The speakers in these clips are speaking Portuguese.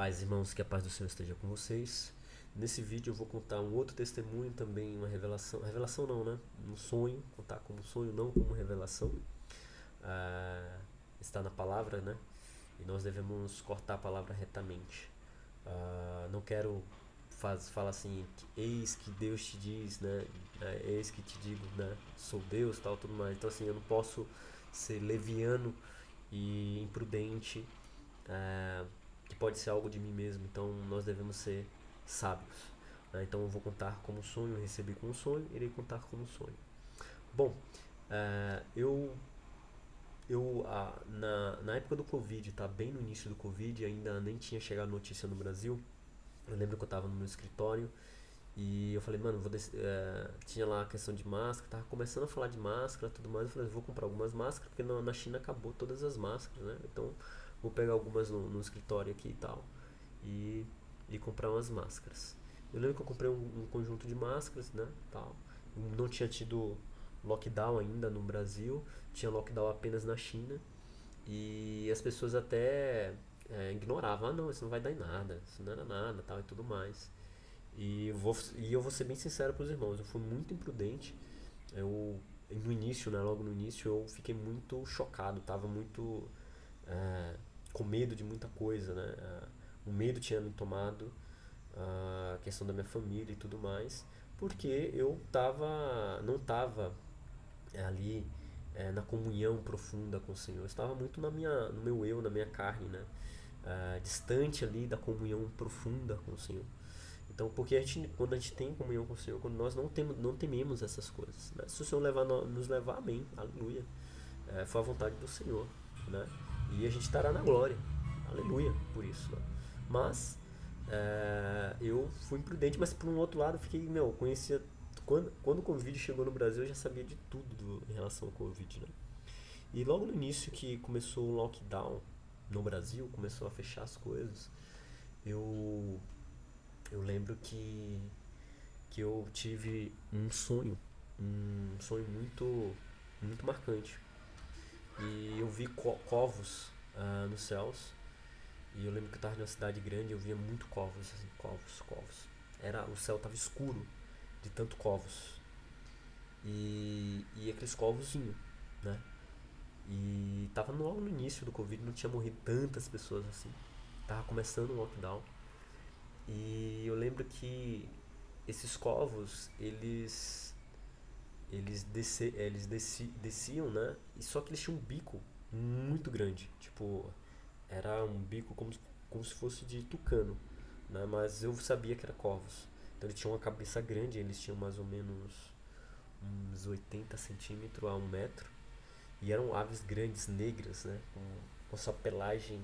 Paz, irmãos, que a paz do Senhor esteja com vocês. Nesse vídeo eu vou contar um outro testemunho também, uma revelação. Revelação não, né? Um sonho, contar como sonho, não como revelação. Ah, Está na palavra, né? E nós devemos cortar a palavra retamente. Não quero falar assim, eis que Deus te diz, né? Eis que te digo, né? Sou Deus, tal, tudo mais. Então assim, eu não posso ser leviano e imprudente, é, que pode ser algo de mim mesmo. Então nós devemos ser sábios, né? Então eu vou contar como sonho, recebi como sonho, irei contar como sonho. Bom, na época do Covid, tá bem no início do Covid, ainda nem tinha chegado notícia no Brasil. Eu lembro que eu tava no meu escritório e eu falei, mano, tinha lá a questão de máscara, tava começando a falar de máscara e tudo mais. Eu falei, vou comprar algumas máscaras, porque na China acabou todas as máscaras, né? Então vou pegar algumas no escritório aqui e tal, e, e comprar umas máscaras. Eu lembro que eu comprei um conjunto de máscaras, né? Tal. Não tinha tido lockdown ainda no Brasil, tinha lockdown apenas na China, e as pessoas até ignoravam, não, isso não vai dar em nada, isso não era nada, tal e tudo mais. E eu vou ser bem sincero para os irmãos, eu fui muito imprudente. Eu, no início, né, logo no início, eu fiquei muito chocado, tava muito é, com medo de muita coisa, né? O medo tinha me tomado, a questão da minha família e tudo mais, porque eu não tava ali na comunhão profunda com o Senhor. Eu estava muito no meu eu, na minha carne, né? Distante ali da comunhão profunda com o Senhor. Então, porque quando a gente tem comunhão com o Senhor, quando nós não tememos essas coisas, né? Se o Senhor nos levar, amém, aleluia. Foi a vontade do Senhor, né? E a gente estará na glória, aleluia, por isso. Né? Mas eu fui imprudente, mas por um outro lado, eu fiquei, conhecia. Quando o Covid chegou no Brasil, eu já sabia de tudo em relação ao Covid, né? E logo no início que começou o lockdown no Brasil, começou a fechar as coisas, eu, eu lembro que eu tive um sonho muito marcante. E eu vi covos nos céus. E eu lembro que eu estava numa cidade grande e eu via muito covos, assim, covos. O céu estava escuro de tanto covos. E aqueles covos vinham, né? E tava logo no início do Covid, não tinha morrido tantas pessoas assim. Tava começando o lockdown. E eu lembro que esses covos, desciam, né? E só que eles tinham um bico muito grande. Tipo, era um bico como se fosse de tucano, né? Mas eu sabia que era corvos. Então eles tinham uma cabeça grande, eles tinham mais ou menos uns 80 centímetros a 1 metro. E eram aves grandes, negras, né? Com sua pelagem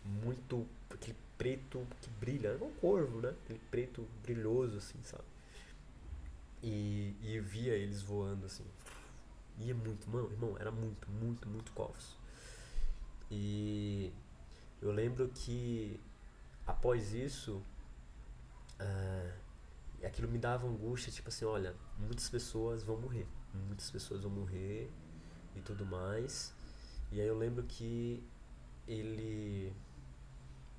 muito. Aquele preto que brilha. Era um corvo, né? Aquele preto brilhoso, assim, sabe? E eu via eles voando, assim. Ia muito, mano, irmão, era muito corvos. E eu lembro que após isso, aquilo me dava angústia, tipo assim, olha, muitas pessoas vão morrer. Muitas pessoas vão morrer e tudo mais. E aí eu lembro que ele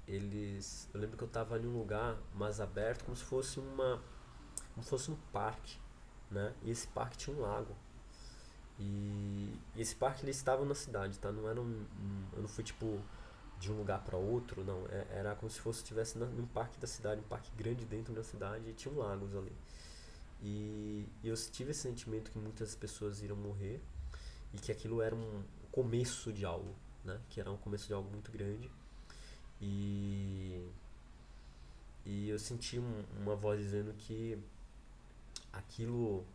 eu lembro que eu tava em um lugar mais aberto, como se fosse um parque, né? E esse parque tinha um lago. E esse parque ele estava na cidade, tá? Não era eu não fui tipo de um lugar para outro, não. Era como se fosse estivesse num parque da cidade, um parque grande dentro da cidade e tinha um lagos ali. E eu tive esse sentimento que muitas pessoas iriam morrer e que aquilo era um começo de algo, né? Que era um começo de algo muito grande. E, e eu senti uma voz dizendo que aquilo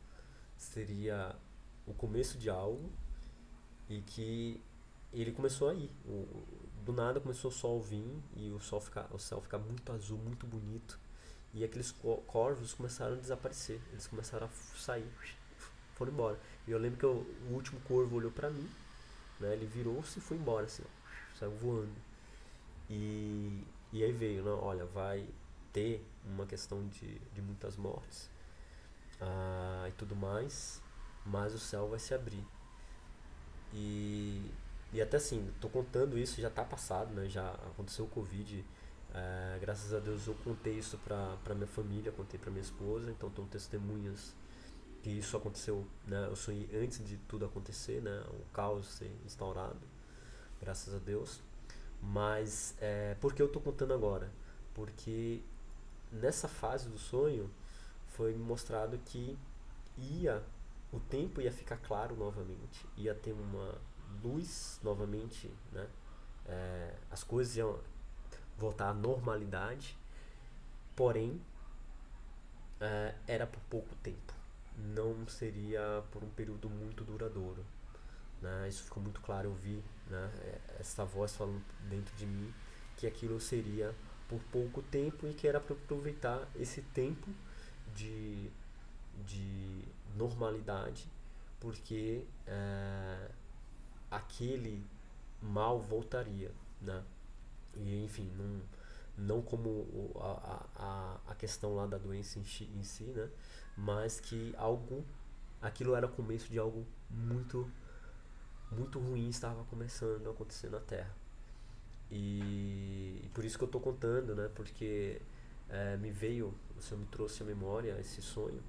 seria o começo de algo e que ele começou a ir. Do nada começou o sol vir e o céu ficar muito azul, muito bonito. E aqueles corvos começaram a desaparecer. Eles começaram a sair, foram embora. E eu lembro que o último corvo olhou pra mim, né? Ele virou-se e foi embora, assim, ó, saiu voando. E aí veio, né? Olha, vai ter uma questão de muitas mortes, e tudo mais, mas o céu vai se abrir. E, e até assim, tô contando isso, já tá passado, né? Já aconteceu o Covid Graças a Deus eu contei isso pra minha família, contei pra minha esposa, então estão testemunhas que isso aconteceu, né? Eu sonhei antes de tudo acontecer, né? O caos ser instaurado, graças a Deus. Mas por que eu tô contando agora? Porque nessa fase do sonho foi mostrado que ia o tempo ia ficar claro novamente, ia ter uma luz novamente, né? As coisas iam voltar à normalidade, porém era por pouco tempo, não seria por um período muito duradouro, né? Isso ficou muito claro, eu vi, né, essa voz falando dentro de mim que aquilo seria por pouco tempo e que era para aproveitar esse tempo de, de normalidade, porque aquele mal voltaria, né? E enfim, não como a questão lá da doença em si, né? Mas que aquilo era o começo de algo muito ruim estava começando a acontecer na Terra. E por isso que eu estou contando, né? Porque o Senhor me trouxe à memória esse sonho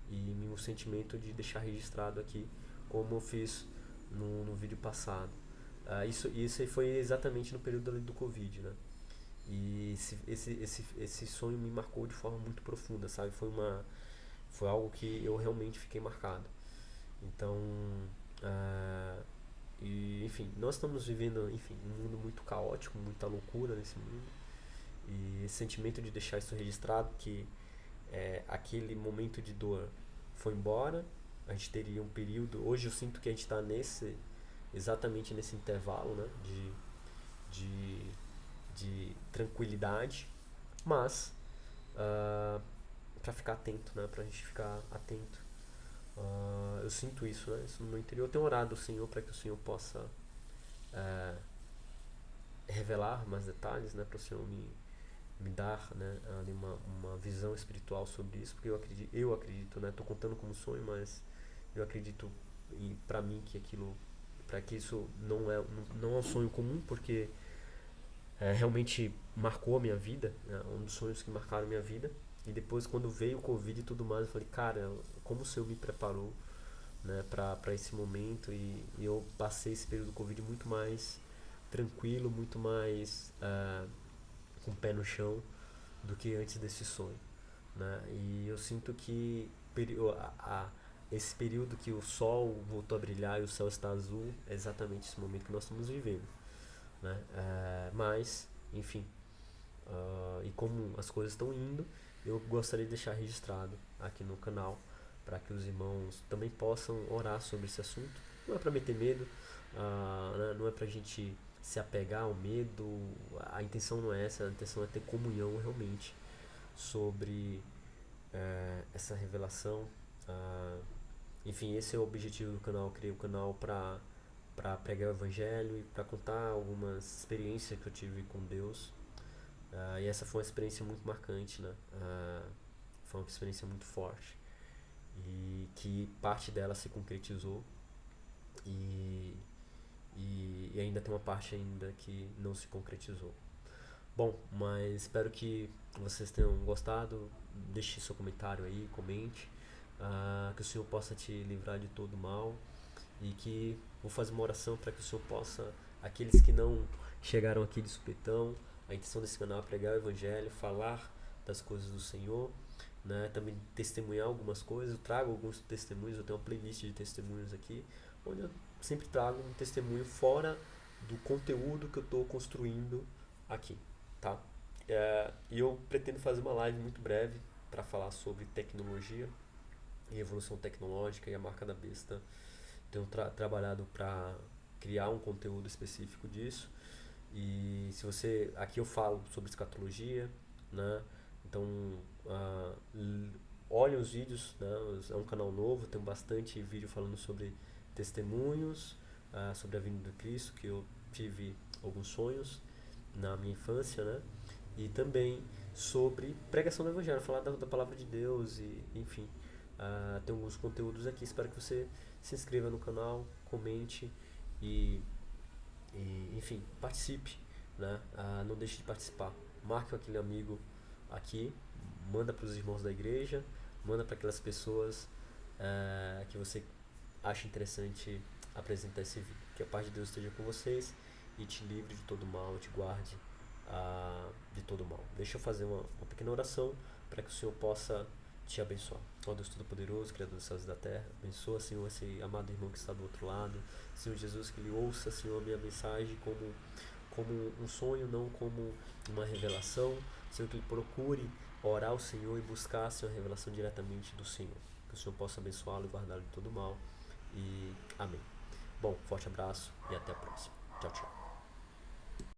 e o sentimento de deixar registrado aqui, como eu fiz no vídeo passado. Isso aí foi exatamente no período ali do Covid, né? E esse sonho me marcou de forma muito profunda, sabe? Foi algo que eu realmente fiquei marcado. Então, ah, enfim, nós estamos vivendo, enfim, um mundo muito caótico, muita loucura nesse mundo. E esse sentimento de deixar isso registrado, que aquele momento de dor foi embora, a gente teria um período. Hoje eu sinto que a gente está exatamente nesse intervalo, né, de, de tranquilidade, mas para ficar atento, né, para a gente ficar atento. Eu sinto isso, né, isso no meu interior. Eu tenho orado ao Senhor para que o Senhor possa revelar mais detalhes, né, para o Senhor me dar, né, ali uma visão espiritual sobre isso, porque eu acredito, né, tô contando como sonho, mas eu acredito para mim que para que isso não é um sonho comum, porque realmente marcou a minha vida, né, um dos sonhos que marcaram a minha vida. E depois quando veio o Covid e tudo mais, eu falei, cara, como o Senhor me preparou, né, para esse momento, e eu passei esse período do Covid muito mais tranquilo, muito mais com o pé no chão do que antes desse sonho, né? E eu sinto que esse período que o sol voltou a brilhar e o céu está azul é exatamente esse momento que nós estamos vivendo, né? Mas, enfim, e como as coisas estão indo, eu gostaria de deixar registrado aqui no canal para que os irmãos também possam orar sobre esse assunto. Não é para meter medo, né? Não é para a gente se apegar ao medo, a intenção não é essa, a intenção é ter comunhão realmente sobre essa revelação. Enfim, esse é o objetivo do canal. Eu criei o canal para pregar o evangelho e para contar algumas experiências que eu tive com Deus. E essa foi uma experiência muito marcante, né? Foi uma experiência muito forte e que parte dela se concretizou e, e ainda tem uma parte ainda que não se concretizou. Bom, mas espero que vocês tenham gostado. Deixe seu comentário aí, comente. Que o Senhor possa te livrar de todo mal. E que vou fazer uma oração para que o Senhor possa, aqueles que não chegaram aqui de supetão, a intenção desse canal é pregar o Evangelho, falar das coisas do Senhor, né? Também testemunhar algumas coisas. Eu trago alguns testemunhos, eu tenho uma playlist de testemunhos aqui, onde eu sempre trago um testemunho fora do conteúdo que eu estou construindo aqui, tá? E eu pretendo fazer uma live muito breve para falar sobre tecnologia e evolução tecnológica e a marca da besta. Tenho trabalhado para criar um conteúdo específico disso. E se você, aqui eu falo sobre escatologia, né? Então olhem os vídeos, né? É um canal novo, tem bastante vídeo falando sobre testemunhos, sobre a vinda de Cristo, que eu tive alguns sonhos na minha infância, né? E também sobre pregação do Evangelho, falar da palavra de Deus e enfim. Tem alguns conteúdos aqui, espero que você se inscreva no canal, comente e enfim, participe, né? Não deixe de participar. marque aquele amigo aqui, manda para os irmãos da igreja, manda para aquelas pessoas que você acha interessante apresentar esse vídeo. Que a paz de Deus esteja com vocês e te livre de todo mal, te guarde de todo mal. Deixa eu fazer uma pequena oração para que o Senhor possa te abençoar. Ó Deus Todo-Poderoso, Criador dos céus e da terra, abençoa, Senhor, esse amado irmão que está do outro lado. Senhor Jesus, que ele ouça, Senhor, a minha mensagem como um sonho, não como uma revelação. Senhor, que ele procure orar ao Senhor e buscar, Senhor, a revelação diretamente do Senhor. Que o Senhor possa abençoá-lo e guardá-lo de todo mal. E amém. Bom, forte abraço e até a próxima. Tchau, tchau.